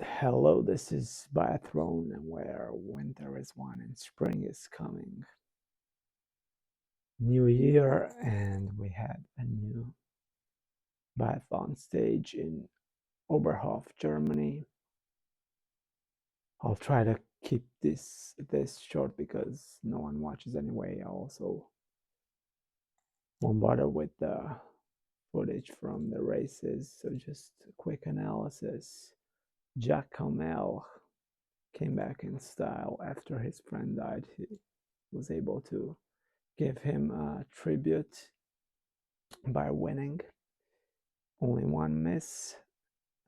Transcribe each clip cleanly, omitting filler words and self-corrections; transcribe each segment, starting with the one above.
Hello, this is Biathlon, and where winter is one and spring is coming. New year, and we had a new biathlon stage in Oberhof, Germany. I'll try to keep this short because no one watches anyway. I also won't bother with the footage from the races, so just a quick analysis. Jacques Comel came back in style after his friend died. He was able to give him a tribute by winning. Only one miss,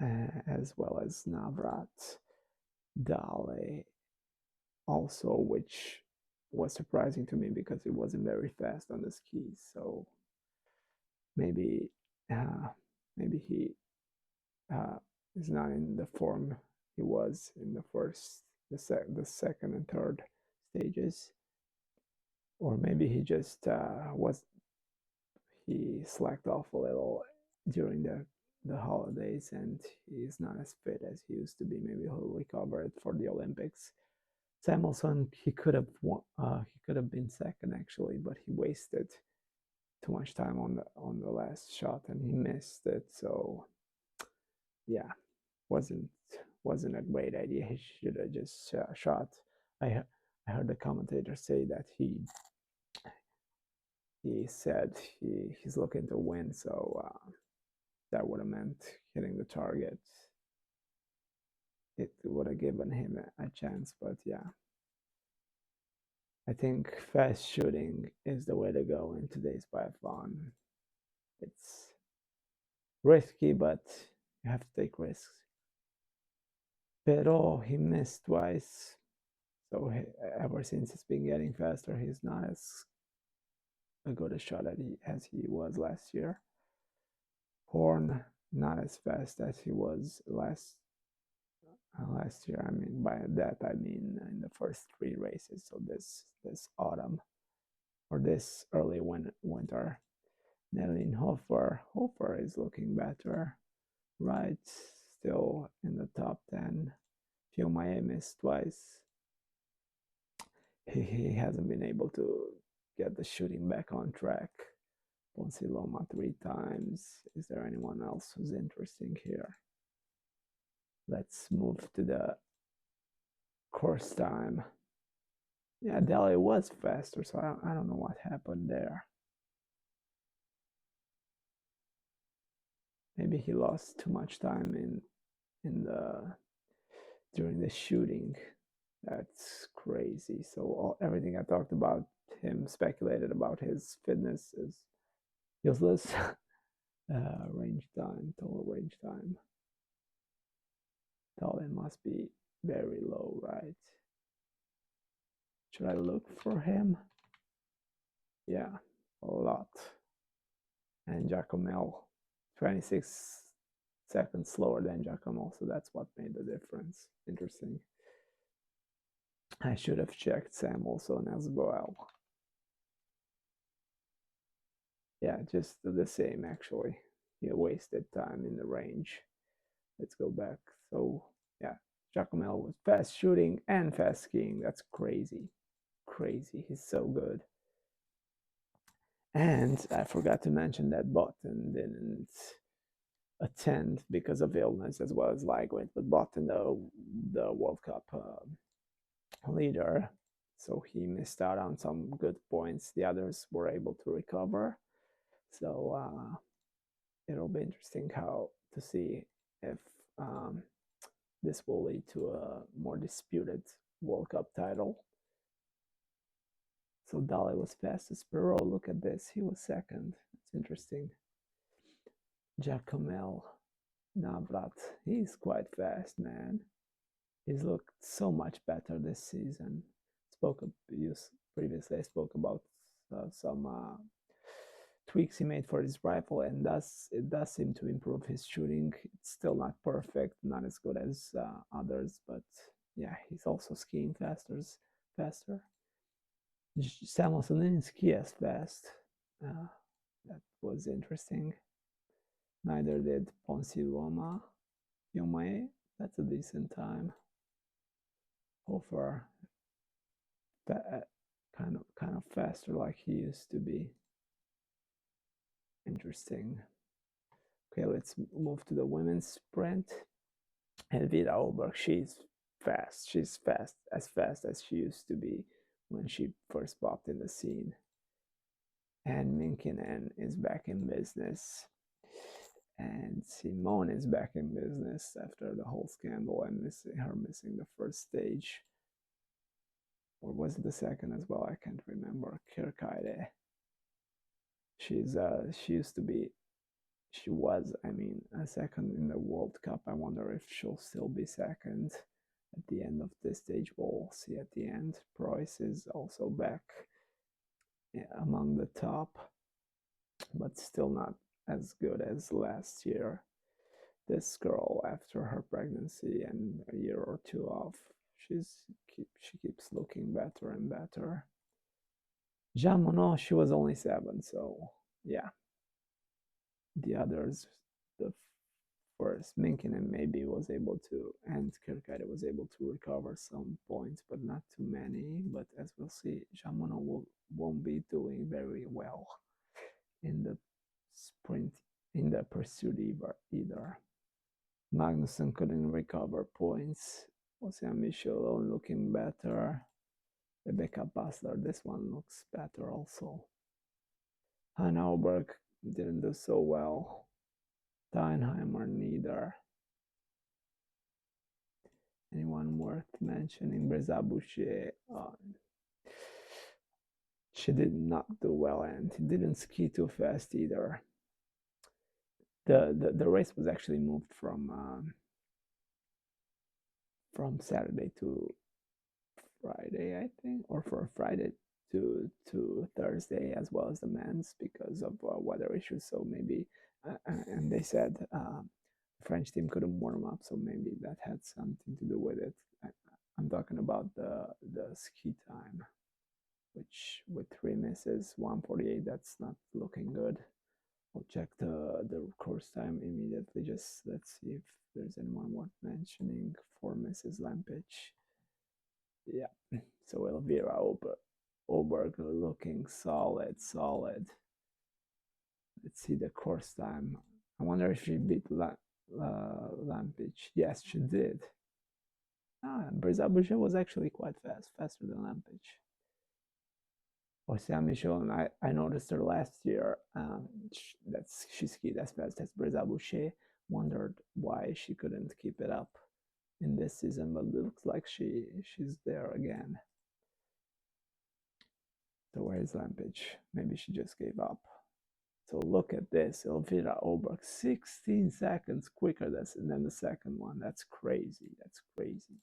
as well as Navrat Dale also, which was surprising to me because it wasn't very fast on the skis. So maybe uh, maybe he uh, is not in the form he was in the second and third stages, or maybe he just he slacked off a little during the holidays and he's not as fit as he used to be. Maybe he'll recover it for the Olympics. Samuelson, he could have been second actually, but he wasted too much time on the last shot and he missed it. So yeah, wasn't wasn't a great idea. He should have just shot. I heard the commentator say that he said he's looking to win, so that would have meant hitting the target. It would have given him a chance, but yeah, I think fast shooting is the way to go in today's biathlon. It's risky, but you have to take risks. Pero he missed twice, so ever since he's been getting faster, he's not as good a shot as he was last year. Horn not as fast as he was last year. I mean, by that I mean in the first three races. So this autumn or this early winter. Nelin Hofer is looking better, right? Still in the top 10. Fiumae missed twice. He hasn't been able to get the shooting back on track. Ponsiloma 3 times. Is there anyone else who's interesting here? Let's move to the course time. Yeah, Delhi was faster, so I don't know what happened there. Maybe he lost too much time in the during the shooting. That's crazy. So everything I talked about him, speculated about his fitness, is useless. Range time, total range time. Tallinn must be very low, right? Should I look for him? Yeah, a lot. And Giacomo, 26 seconds slower than Giacomo, so that's what made the difference. Interesting. I should have checked Sam also as well. Yeah, just the same actually. He wasted time in the range. Let's go back. So yeah, Giacomo was fast shooting and fast skiing. That's crazy. Crazy. He's so good. And I forgot to mention that Botten didn't attend because of illness as well as lightweight, but Botten, the World Cup leader, so he missed out on some good points. The others were able to recover. So it'll be interesting how to see if um, this will lead to a more disputed World Cup title. So Dali was fastest. Pero look at this, he was second. It's interesting. Giacomel Navrat, he's quite fast, man. He's looked so much better this season. Previously I spoke about some tweaks he made for his rifle, and thus it does seem to improve his shooting. It's still not perfect, not as good as others, but yeah, he's also skiing faster. Samuelson didn't ski as fast. Uh, that was interesting. Neither did Ponsiloma. Yumae That's a decent time. Hofer, kind of faster like he used to be. Interesting. Okay, let's move to the women's sprint. Elvira Oberg, she's fast. She's fast, as she used to be when she first popped in the scene. And Minkinen is back in business. And Simone is back in business after the whole scandal and missing the first stage. Or was it the second as well? I can't remember. Kirkaide. She used to be she was, I mean, a second in the World Cup. I wonder if she'll still be second at the end of this stage. We'll see at the end. Preuss is also back among the top, but still not as good as last year. This girl, after her pregnancy and a year or two off, she keeps looking better and better. Jean Monod, she was only 7, so yeah. The others, the first Minkinen maybe was able to, and Kirkade was able to recover some points, but not too many. But as we'll see, Jean Monod won't be doing very well in the sprint, in the pursuit either. Magnussen couldn't recover points. Ocean Michel looking better. Rebecca Basler, this one looks better also. Hannah Oberg didn't do so well. Steinheimer neither. Anyone worth mentioning? Breza Boucher. She did not do well and didn't ski too fast either. The race was actually moved from Saturday to Friday, I think, or for Friday to Thursday, as well as the men's, because of weather issues. So maybe, and they said the French team couldn't warm up, so maybe that had something to do with it. I'm talking about the ski time, which with 3 misses, 1:48. That's not looking good. I'll check the course time immediately. Just let's see if there's anyone worth mentioning for Mrs. Lampich. Yeah, so Elvira Oberg looking solid. Let's see the course time. I wonder if she beat Lampich. Yes, she did. Brzabusha was actually quite fast, faster than Lampich. Ocean Michel, and I noticed her last year. She skied as fast as Brzabusha. Wondered why she couldn't keep it up in this season, but it looks like she's there again. So where's Lampage? Maybe she just gave up. So look at this, Elvira Oberg, 16 seconds quicker than the second one. That's crazy. That's crazy.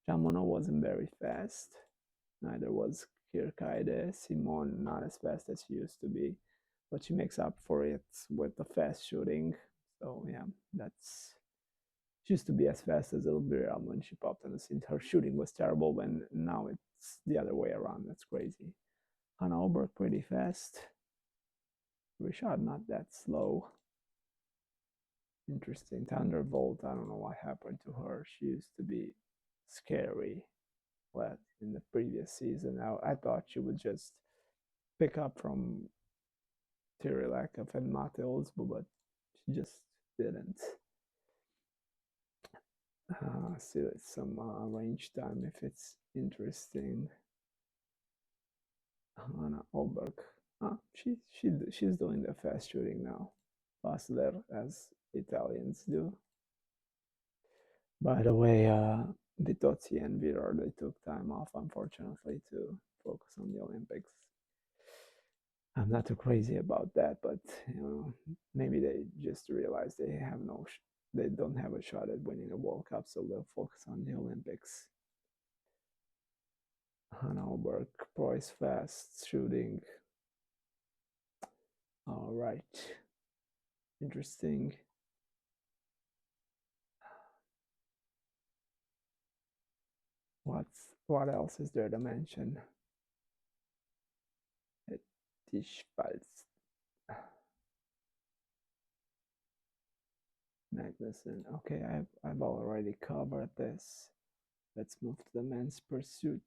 Jean Monod wasn't very fast. Neither was Kirkaide. Simone not as fast as she used to be, but she makes up for it with the fast shooting. So yeah, that's she used to be as fast as Elvira when she popped on the scene. Her shooting was terrible, when now it's the other way around. That's crazy. Hannah Oberg pretty fast. Richard not that slow. Interesting. Thunderbolt, I don't know what happened to her. She used to be scary in the previous season. I thought she would just pick up from Tirilakov and Mateos, but she just didn't. See some range time if it's interesting. Hannah Oberg. She's doing the fast shooting now. Basler, as Italians do. By the way, Vitozzi and Virar, they took time off, unfortunately, to focus on the Olympics. I'm not too crazy about that, but maybe they just realize they don't have a shot at winning a World Cup, so they'll focus on the Olympics. Hannah Oberg, Preuss fast shooting. All right, interesting. What else is there to mention? Tischwalz. Magnussen. Okay, I've already covered this. Let's move to the men's pursuit.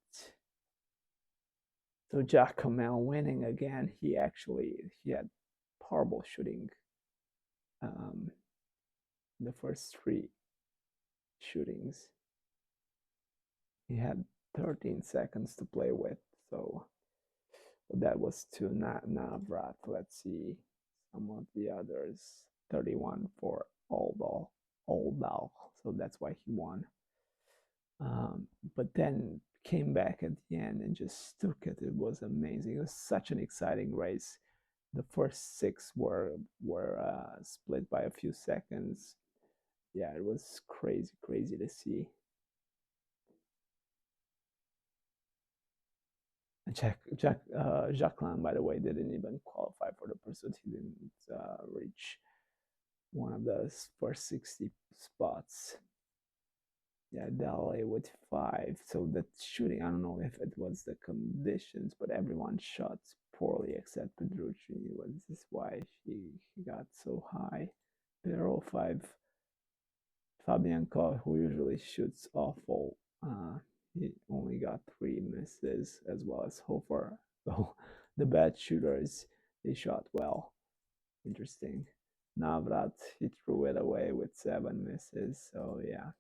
So Jack Camel winning again. He had horrible shooting. Um, the first three shootings, he had 13 seconds to play with. So that was to Navrat. Let's see some of the others. 31 for Oldal. So that's why he won. But then came back at the end and just took it. It was amazing. It was such an exciting race. The first six were split by a few seconds. Yeah, it was crazy to see. Jacqueline, by the way, didn't even qualify for the pursuit. He didn't reach one of the first 60 spots. Yeah, Dale with five. So that shooting, I don't know if it was the conditions, but everyone shot poorly except Pedrucci. Was this why he got so high? Pero five. Fabian Koh, who usually shoots awful, he only got three misses, as well as Hofer. So the bad shooters, they shot well. Interesting. Navrat, he threw it away with seven misses. So yeah,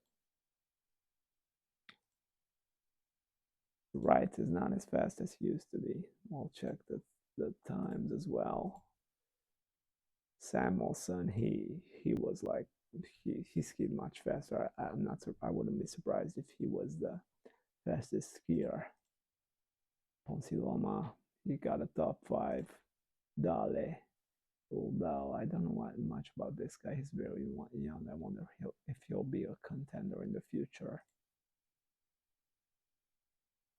Wright is not as fast as he used to be. I'll check the times as well. Samuelson, he was like he skied much faster. I wouldn't be surprised if he was the fastest skier. Ponsiloma, he got a top five. Dale, Uldal, I don't know much about this guy. He's very young. I wonder if he'll be a contender in the future.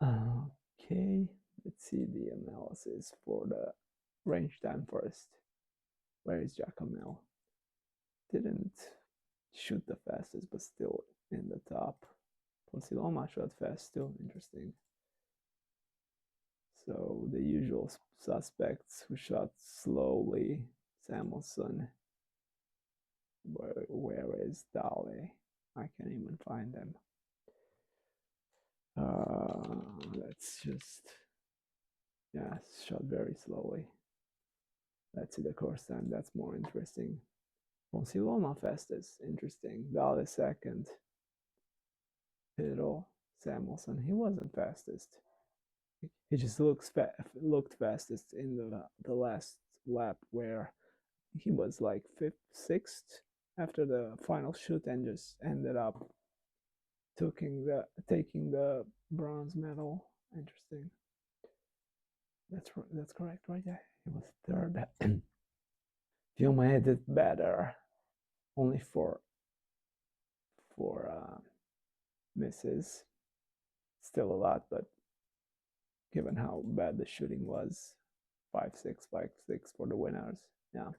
Okay, let's see the analysis for the range time first. Where is Jacamel? Didn't shoot the fastest, but still in the top. Ponsiloma shot fast too. Interesting. So the usual suspects who shot slowly. Samuelson. Where is Dale? I can't even find them. Let's just, yeah, shot very slowly. Let's see the course time. That's more interesting. Ponsiloma fastest. Interesting. Dale second. Pedro Samuelson. He wasn't fastest. He just looked fastest in the last lap where he was like fifth, sixth after the final shoot and just ended up taking the bronze medal. Interesting. That's correct, right? Yeah, he was third. Fiume did it better, only for misses. Still a lot, but given how bad the shooting was, 5-6, 5-6 for the winners. Yeah.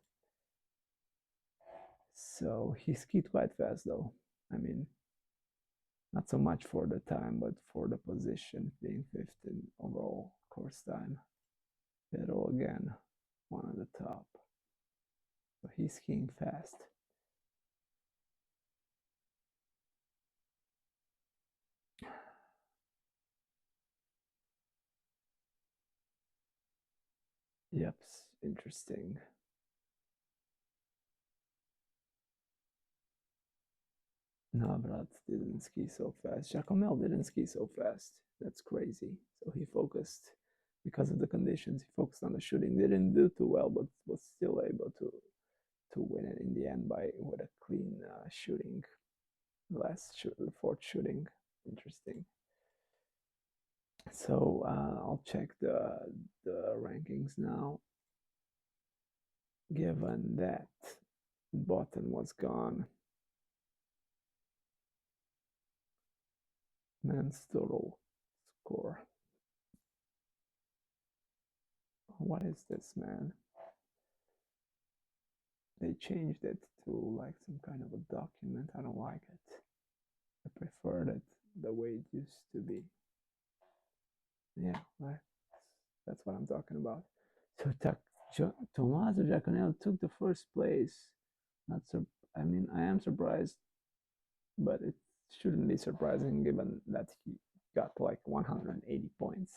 So he skied quite fast, though. I mean, not so much for the time, but for the position, being fifth in overall course time. Pero again, one of the top. So he's skiing fast. Yep, interesting. Navrat didn't ski so fast. Jacomel didn't ski so fast. That's crazy. So he focused because of the conditions. He focused on the shooting. Didn't do too well, but was still able to win it in the end by with a clean shooting. The fourth shooting. Interesting. So I'll check the rankings now. Given that Button was gone, men's total score. What is this, man? They changed it to like some kind of a document. I don't like it. I preferred it the way it used to be. Yeah, that's what I'm talking about. So Tommaso Giaconello took the first place. Not so. I mean, I am surprised, but it shouldn't be surprising given that he got like 180 points.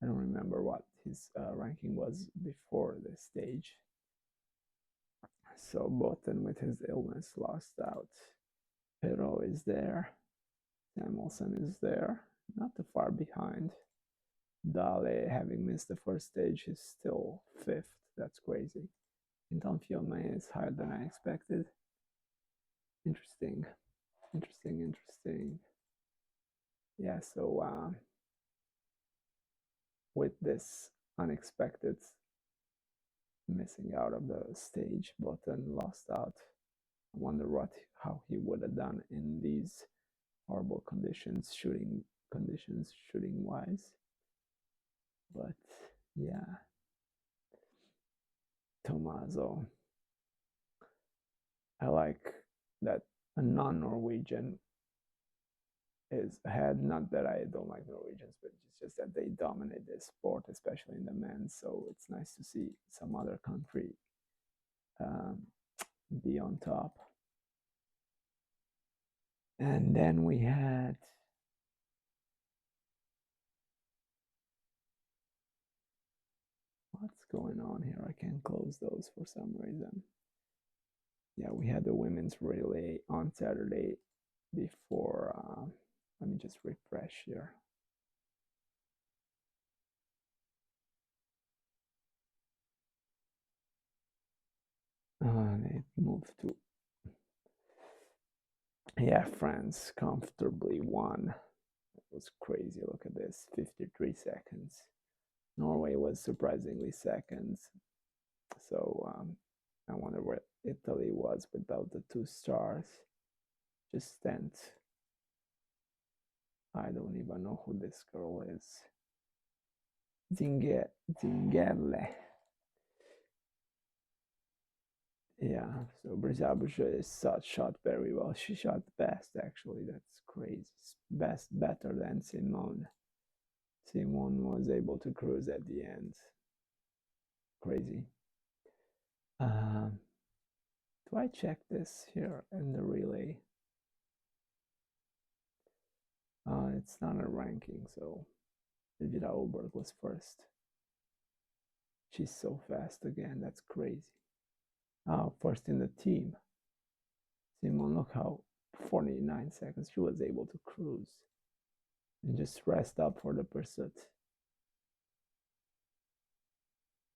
I don't remember what his ranking was before this stage. So Botten with his illness lost out. Pero is there. Samuelson is there. Not too far behind. Dale, having missed the first stage, is still fifth. That's crazy. Quinton Fiume is higher than I expected. Interesting. Interesting. Yeah, so with this unexpected missing out of the stage, Button lost out. I wonder how he would have done in these horrible conditions, shooting wise. But yeah, Tommaso. I like that a non-Norwegian is ahead. Not that I don't like Norwegians, but it's just that they dominate this sport, especially in the men. So it's nice to see some other country um, be on top. And then we had what's going on here? I can't close those for some reason. Yeah, we had the women's relay on Saturday before. Let me just refresh here. They moved to. Yeah, France comfortably won. It was crazy. Look at this 53 seconds. Norway was surprisingly second. So I wonder where Italy was without the 2 stars. Just 10th. I don't even know who this girl is. Zingelle. Yeah, so Brzabusha is shot very well. She shot best, actually. That's crazy. Better than Simone. Simone was able to cruise at the end. Crazy. Um, do I check this here in the relay? It's not a ranking, so Elvira Oberg was first. She's so fast again. That's crazy. First in the team. Simone, look how 49 seconds she was able to cruise and just rest up for the pursuit.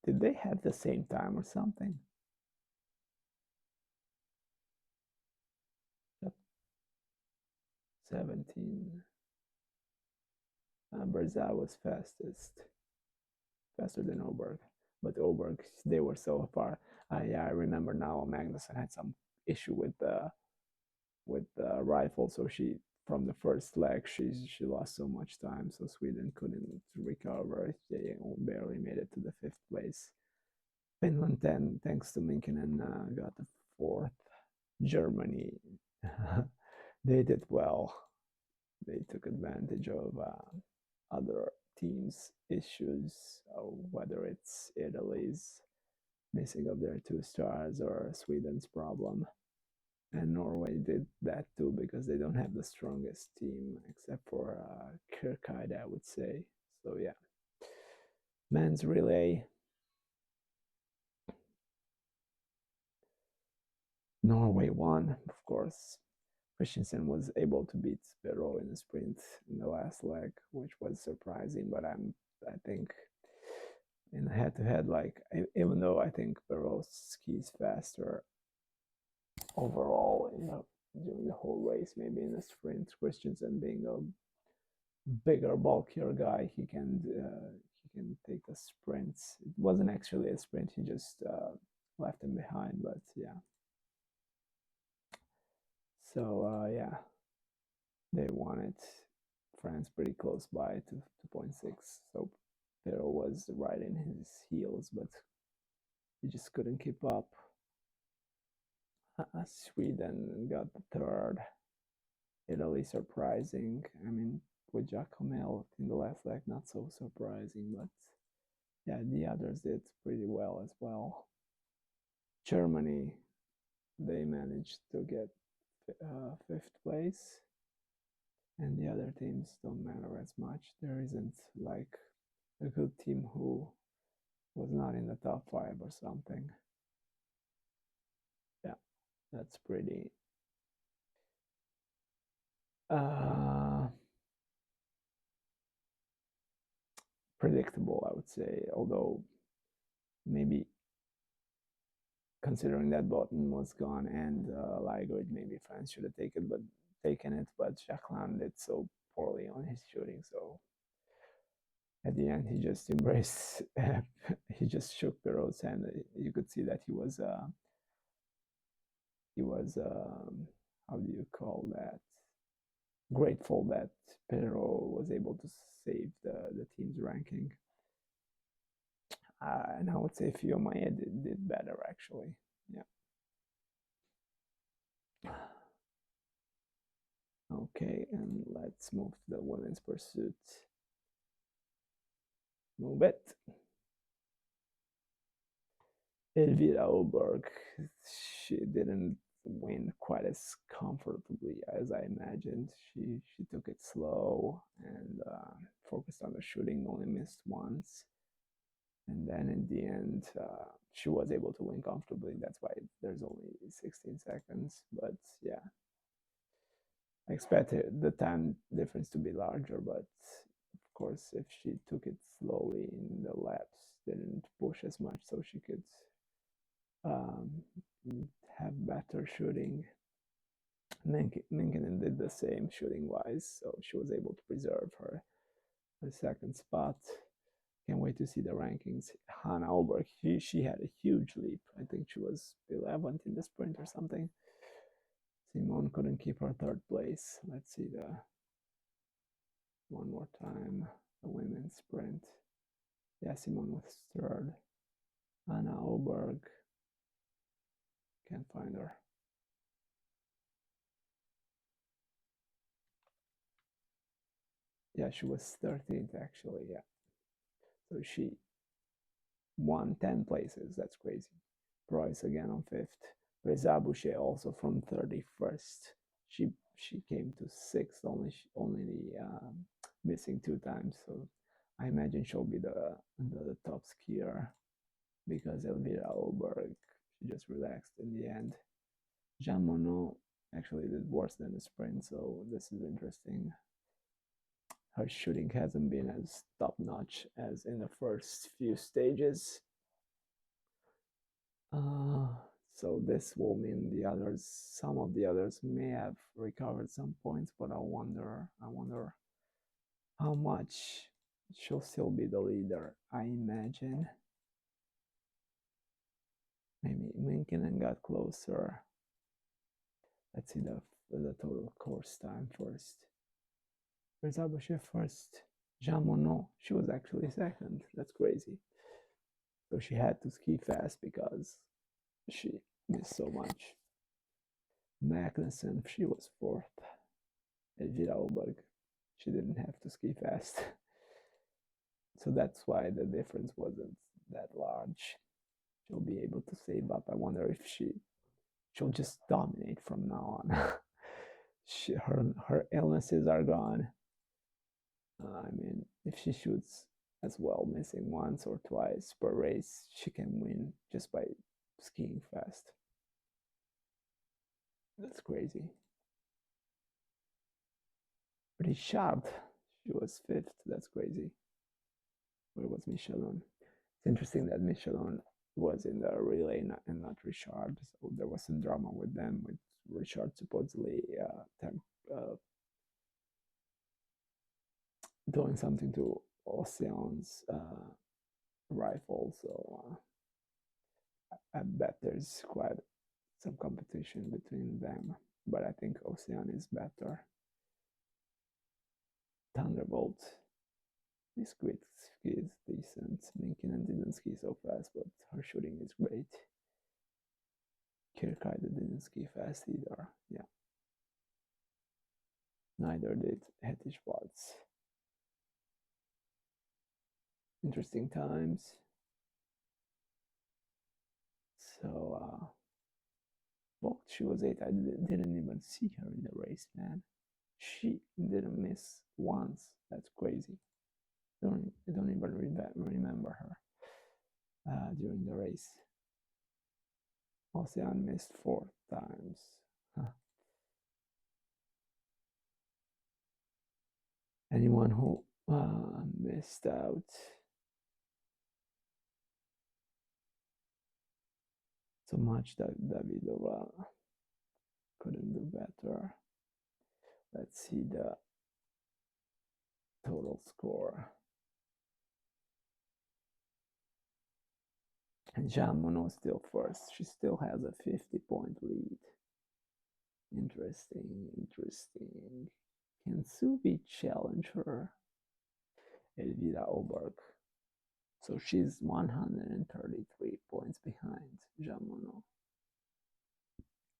Did they have the same time or something? Yep. 17. Berza was faster than Oberg. But Oberg, they were so far. Yeah, I remember now. Magnussen had some issue with the rifle, so she from the first leg she lost so much time, so Sweden couldn't recover. They barely made it to the fifth place. Finland then, thanks to Minkinen, got the fourth. Germany, they did well. They took advantage of other teams' issues, whether it's Italy's missing of their 2 stars or Sweden's problem. And Norway did that too because they don't have the strongest team except for Kirkheide, I would say. So yeah, men's relay. Norway won, of course. Christensen was able to beat Spiro in the sprint in the last leg, which was surprising. But I think in head-to-head, like even though I think Spiro skis faster overall, during the whole race, maybe in the sprint, Christensen being a bigger, bulkier guy, he can take the sprints. It wasn't actually a sprint; he just left him behind. But yeah, so yeah, they won it. France pretty close by to 2.6. So Pero was right in his heels, but he just couldn't keep up. Sweden got the third. Italy surprising. I mean, with Giacomelli in the last leg, not so surprising, but yeah, the others did pretty well as well. Germany they managed to get fifth place, and the other teams don't matter as much. There isn't like a good team who was not in the top five or something. Yeah, that's pretty uh, predictable, I would say. Although maybe considering that Button was gone and Ligoid, maybe France should have taken it, but Jacqueline did so poorly on his shooting. So at the end, he just embraced. He just shook Perrault's hand. You could see that he was how do you call that? Grateful that Perrault was able to save the team's ranking. And I would say Fiumaya did better actually. Yeah. Okay, and let's move to the women's pursuit. Move it. Elvira Oberg, she didn't win quite as comfortably as I imagined. She took it slow and focused on the shooting, only missed once. And then in the end, she was able to win comfortably. That's why there's only 16 seconds. But yeah, I expected the time difference to be larger, but of course, if she took it slowly in the laps, didn't push as much, so she could um, have better shooting. Minkinen did the same shooting wise, so she was able to preserve her second spot. Can't wait to see the rankings. Hannah Alberg, she had a huge leap. I think she was 11th in the sprint or something. Simone couldn't keep her third place. Let's see the one more time the women's sprint. Yeah, Simone was third. Anna Oberg, can't find her. Yeah, she was 13th actually. Yeah, so she won 10 places. That's crazy. Royce again on fifth. Reza Boucher also from 31st. She came to sixth, only missing two times. So I imagine she'll be the top skier because Elvira Oberg, she just relaxed in the end. Jean Monod actually did worse than the sprint, so this is interesting. Her shooting hasn't been as top notch as in the first few stages. Uh, so this will mean some of the others may have recovered some points, but I wonder how much. She'll still be the leader, I imagine. Maybe Minkinen got closer. Let's see the total course time first. Rezabashev first. Jean Monod, she was actually second. That's crazy. So she had to ski fast because she missed so much. Magnussen, she was fourth. Elvira Oberg, she didn't have to ski fast. So that's why the difference wasn't that large. She'll be able to save up. I wonder if she'll just dominate from now on. Her illnesses are gone. I mean, if she shoots as well, missing once or twice per race, she can win just by skiing fast. That's crazy. Richard, she was fifth. That's crazy. Where was Michelin? It's interesting that Michelin was in the relay and not Richard. So there was some drama with them, with Richard supposedly doing something to Ocean's rifle. So I bet there's quite some competition between them. But I think Ocean is better. Thunderbolt. This quick ski is decent. Minkinen didn't ski so fast, but her shooting is great. Kirkaide didn't ski fast either. Yeah. Neither did Hetish Watts. Interesting times. So Well, she was eight. I didn't even see her in the race, man. She didn't miss once. That's crazy. I don't even remember her during the race. Ocean missed 4 times. Huh. Anyone who missed out so much that Davidova couldn't do better. Let's see the total score. And Jean still first. She still has a 50-point lead. Interesting, interesting. Can Subi challenge her? Elvira Oberg. So she's 133 points behind Jean.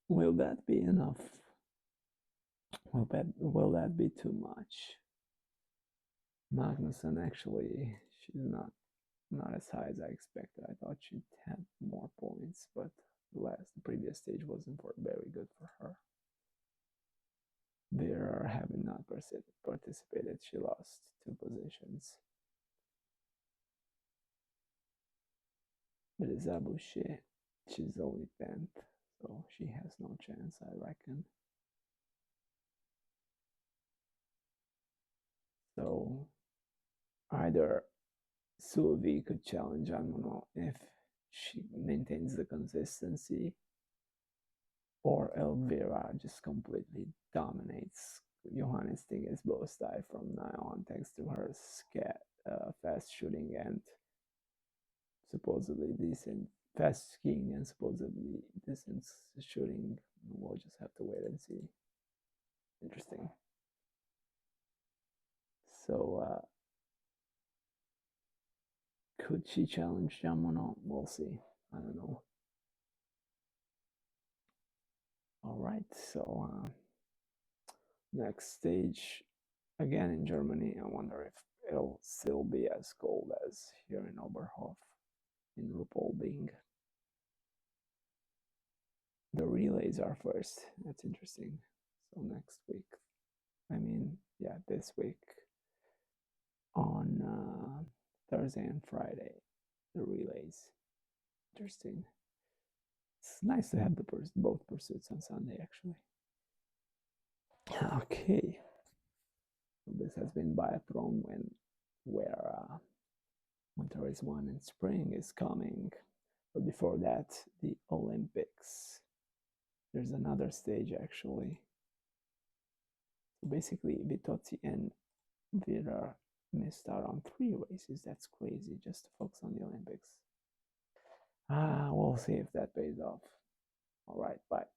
Will that be enough? Will that be too much? Magnussen actually, she's not as high as I expected. I thought she'd had more points, but the previous stage wasn't very good for her. There, having not participated, she lost 2 positions. But Zabouche, she's only 10th, so she has no chance, I reckon. So either Sylvie could challenge Anmono if she maintains the consistency, or Elvira just completely dominates Johannes Tinges Bostai from now on, thanks to her fast shooting and supposedly decent fast skiing and supposedly decent shooting. We'll just have to wait and see. Interesting. So, could she challenge Jamono? We'll see. I don't know. All right. So, next stage again in Germany. I wonder if it'll still be as cold as here in Oberhof, in Ruppolbing. The relays are first. That's interesting. So next week, I mean, yeah, this week on Thursday and Friday, the relays. Interesting. It's nice to have both pursuits on Sunday, actually. Okay. So this has been Biathlon where winter is one and spring is coming. But before that, the Olympics. There's another stage actually. So basically, Vitozzi and Vera missed out on 3 races. That's crazy, just to focus on the Olympics. We'll see if that pays off. All right, bye.